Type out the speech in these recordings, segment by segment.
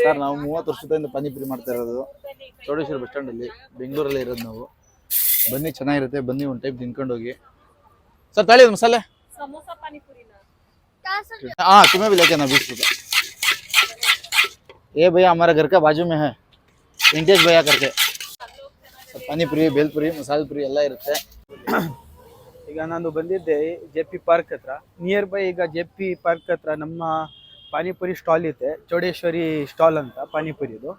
Sir ನಾವು 30 ವರ್ಷದಿಂದ ಪಾನಿಪುರಿ ಮಾಡ್ತಾ ಇರೋದು ಚೌಡೇಶ್ವರಿ ಬಸ್ ಸ್ಟ್ಯಾಂಡ್ ಅಲ್ಲಿ ಬೆಂಗಳೂರಲ್ಲಿ ಇರೋದು ನಾವು. ಬನ್ನಿ ಚೆನ್ನಾಗಿರುತ್ತೆ, ಬನ್ನಿ ಒಂದು ಟೈಪ್ ತಿನ್ಕೊಂಡು ಹೋಗಿ. सर ताली मसाले समोसा पानी पूरी ना हाँ तुम्हें भी लेके ना 20 रुपये। ये भैया हमारा घर का बाजू में है वेंकटेश भैया करके ಪಾನಿಪುರಿ ಬೇಲ್ಪುರಿ ಮಸಾಲೆ ಪುರಿ ಎಲ್ಲ ಇರುತ್ತೆ. ಈಗ ನಾನು ಬಂದಿದ್ದೆ JP ಪಾರ್ಕ್ ಹತ್ರ, ನಿಯರ್ ಬೈ. ಈಗ JP ಪಾರ್ಕ್ ಹತ್ರ ನಮ್ಮ ಪಾನಿಪುರಿ ಸ್ಟಾಲ್ ಇದೆ, ಚೌಡೇಶ್ವರಿ ಸ್ಟಾಲ್ ಅಂತ. ಪಾನಿಪುರಿದು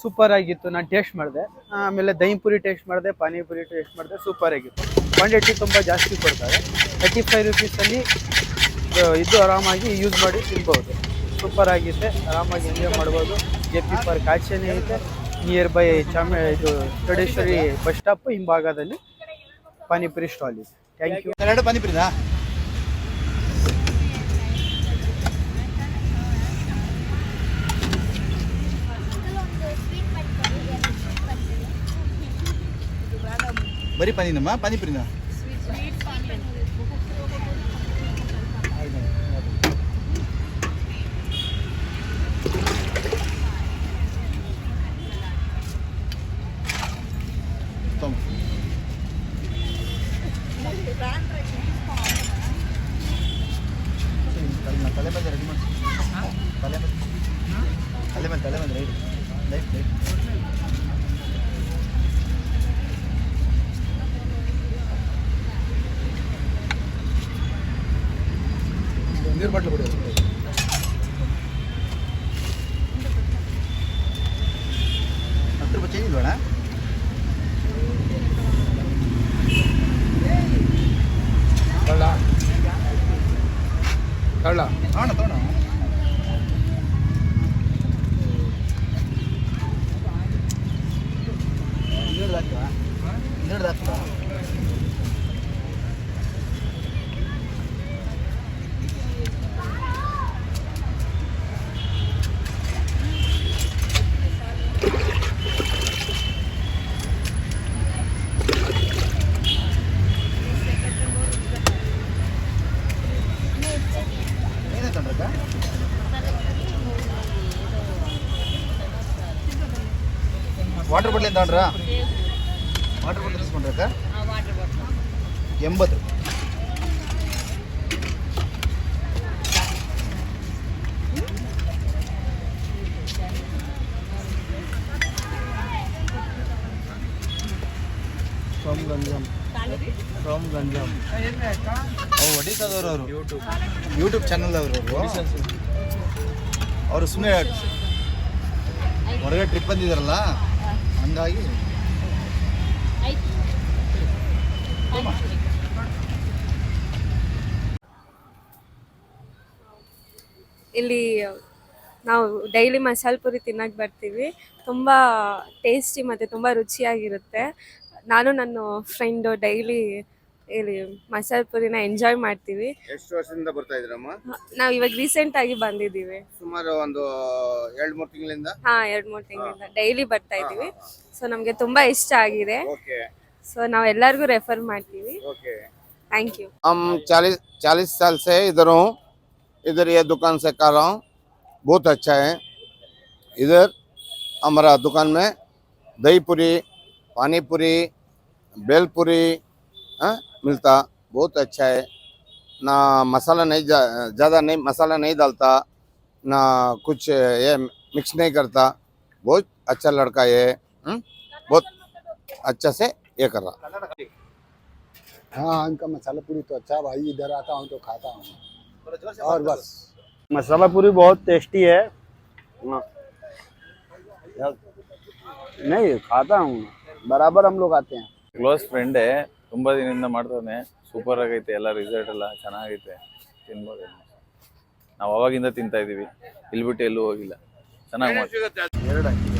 ಸೂಪರ್ ಆಗಿತ್ತು, ನಾನು ಟೇಸ್ಟ್ ಮಾಡಿದೆ. ಆಮೇಲೆ ದಹಿಪುರಿ ಟೇಸ್ಟ್ ಮಾಡಿದೆ, ಪಾನಿಪುರಿ ಟೇಸ್ಟ್ ಮಾಡಿದೆ, ಸೂಪರ್ ಆಗಿತ್ತು. ಕ್ವಾಂಟಿಟಿ ತುಂಬ ಜಾಸ್ತಿ ಕೊಡ್ತಾರೆ. 35 ರೂಪೀಸಲ್ಲಿ ಇದು ಆರಾಮಾಗಿ ಯೂಸ್ ಮಾಡಿ ತಿನ್ಬೋದು. ಸೂಪರ್ ಆಗಿದೆ, ಆರಾಮಾಗಿ ಎಂಜಾಯ್ ಮಾಡ್ಬೋದು. JP ಪಾರ್ಕ್ ಆಚೆನೇ ಇದೆ, ನಿಯರ್ ಬೈ ಇದು ಚೌಡೇಶ್ವರಿ ಬಸ್ ಸ್ಟಾಪ್ ಹಿಂಭಾಗದಲ್ಲಿ ಪಾನಿಪುರಿ ಸ್ಟಾಲ್ ಇದೆ. Thank you. ಎರಡು ಪಾನಿಪುರಿನಾ? ಬರೀ ಪಾನಿನಮ್ಮ ಪಾನಿಪುರಿನಾ? ತಲೆ ಬಂದು ರೆಡಿ ಮಾಡಿ, ತಲೆ ಬಂದು ರೈಟ್ ಲೈಟ್ ನೀರು ಬಾಟ್ಲು ಕೊಡಿ. 10 ರೂಪಾಯಿ ಚೇಂಜ್ ಇಲ್ವಣ? ತಗೊಳ್ಳ ತಗೋಣ. ಇನ್ನೂರ್ದು ವಾಟರ್ ಬಾಟ್ಲಿ ಅಂತ ತಗೊಂಡ್ರಾ? ವಾಟರ್ ಬಾಟ್ಲಿ తీసుకుంటారಕ್ಕ? 80. ಫ್ರಮ್ ಗಂಜಾಮ್ ಒಡಿಸಾದವರು ಅವರು, ಯೂಟ್ಯೂಬ್ ಚಾನಲ್ ಅವರು. ಅವರು ಸುಮ್ಮನೆ ಹೊರಗಡೆ ಟ್ರಿಪ್ ಬಂದಿದ್ದಾರಲ್ಲ, ಹಂಗಾಗಿ ಇಲ್ಲಿ ನಾವು ಡೈಲಿ ಮಸಾಲೆ ಪುರಿ ತಿನ್ನಕ್ಕೆ ಬರ್ತೀವಿ. ತುಂಬ ಟೇಸ್ಟಿ ಮತ್ತು ತುಂಬ ರುಚಿಯಾಗಿರುತ್ತೆ. ನಾನು ನನ್ನ ಫ್ರೆಂಡು ಡೈಲಿ ಇಲ್ಲಿ ಮಸಾಲೆ ಪುರಿನ ಎಂಜಾಯ್ ಮಾಡ್ತೀವಿ. ಎಷ್ಟು ವರ್ಷದಿಂದ ಬರ್ತಾ ಇದ್ದೀರಮ್ಮ? ನಾವು ಇವಾಗ ರೀಸೆಂಟಾಗಿ ಬಂದಿದ್ದೀವಿ, ಸುಮಾರು ಒಂದು 2-3 ತಿಂಗಳಿಂದ. 2-3 ತಿಂಗಳಿಂದ ಡೈಲಿ ಬರ್ತಾ ಇದ್ದೀವಿ. ಸೊ ನಮಗೆ ತುಂಬ ಇಷ್ಟ ಆಗಿದೆ. ओके, ಸೊ ನಾವು ಎಲ್ಲರಿಗೂ ರೆಫರ್ ಮಾಡ್ತೀವಿ. ओके. Thank you. हम 40 साल से इधर हूँ, इधर ये दुकान से कर रहा हूँ. बहुत अच्छा है. इधर हमारा दुकान में दही पूरी, पानी पूरी, बेल पूरी मिलता. बहुत अच्छा है. ना मसाला नहीं ज़्यादा नहीं मसाला नहीं डालता, ना कुछ ये मिक्स नहीं करता. बहुत अच्छा लड़का ये, बहुत अच्छा से ये कर रहा. हाँ, इनका मसाला पूरी तो अच्छा भाई, इधर आता हूँ तो खाता हूँ और बस. मसाला पूरी बहुत टेस्टी है. नहीं खाता हूँ, बराबर हम लोग आते हैं. ಕ್ಲೋಸ್ ಫ್ರೆಂಡೇ, ತುಂಬ ದಿನದಿಂದ ಮಾಡ್ತಾನೆ. ಸೂಪರ್ ಆಗೈತೆ, ಎಲ್ಲ ರಿಸಲ್ಟ್ ಎಲ್ಲ ಚೆನ್ನಾಗೈತೆ, ತಿನ್ಬೋದು. ನಾವು ಅವಾಗಿಂದ ತಿಂತಾ ಇದ್ದೀವಿ, ಇಲ್ಲಿ ಬಿಟ್ಟು ಎಲ್ಲೂ ಹೋಗಿಲ್ಲ. ಚೆನ್ನಾಗಿ ಮಾಡಿ. 2 ಹಾಕಿದೆ.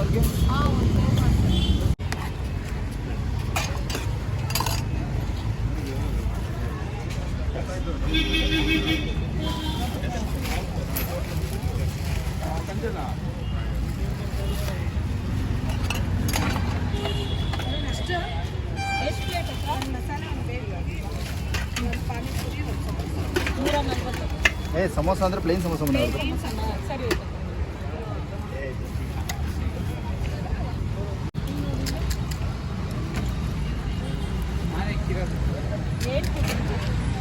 ಅವ್ರಿಗೆ? ಸಮೋಸ ಅಂದ್ರೆ ಪ್ಲೇನ್ ಸಮೋಸ ಮಾಡೋದು.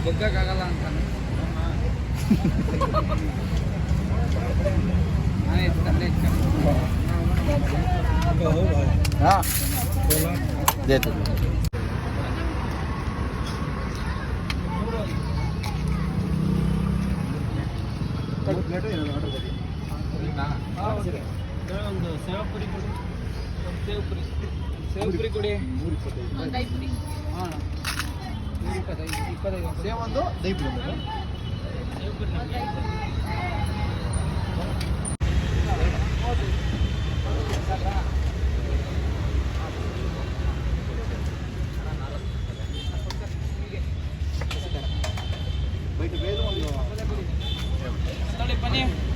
ಬಗ್ಗಕ್ಕಾಗಲ್ಲ ಅಂತ हाँ दे दो ಒಂದು ಸೇವಪುರಿ ಕೊಡಿ, ಸೇವಪುರಿ ಕೊಡಿ. ಹಾಂ, 25 ಸೇವ್ ಒಂದು ದही ಪುರಿ ಒಂದು. ನೋಡಿ ಬನ್ನಿ.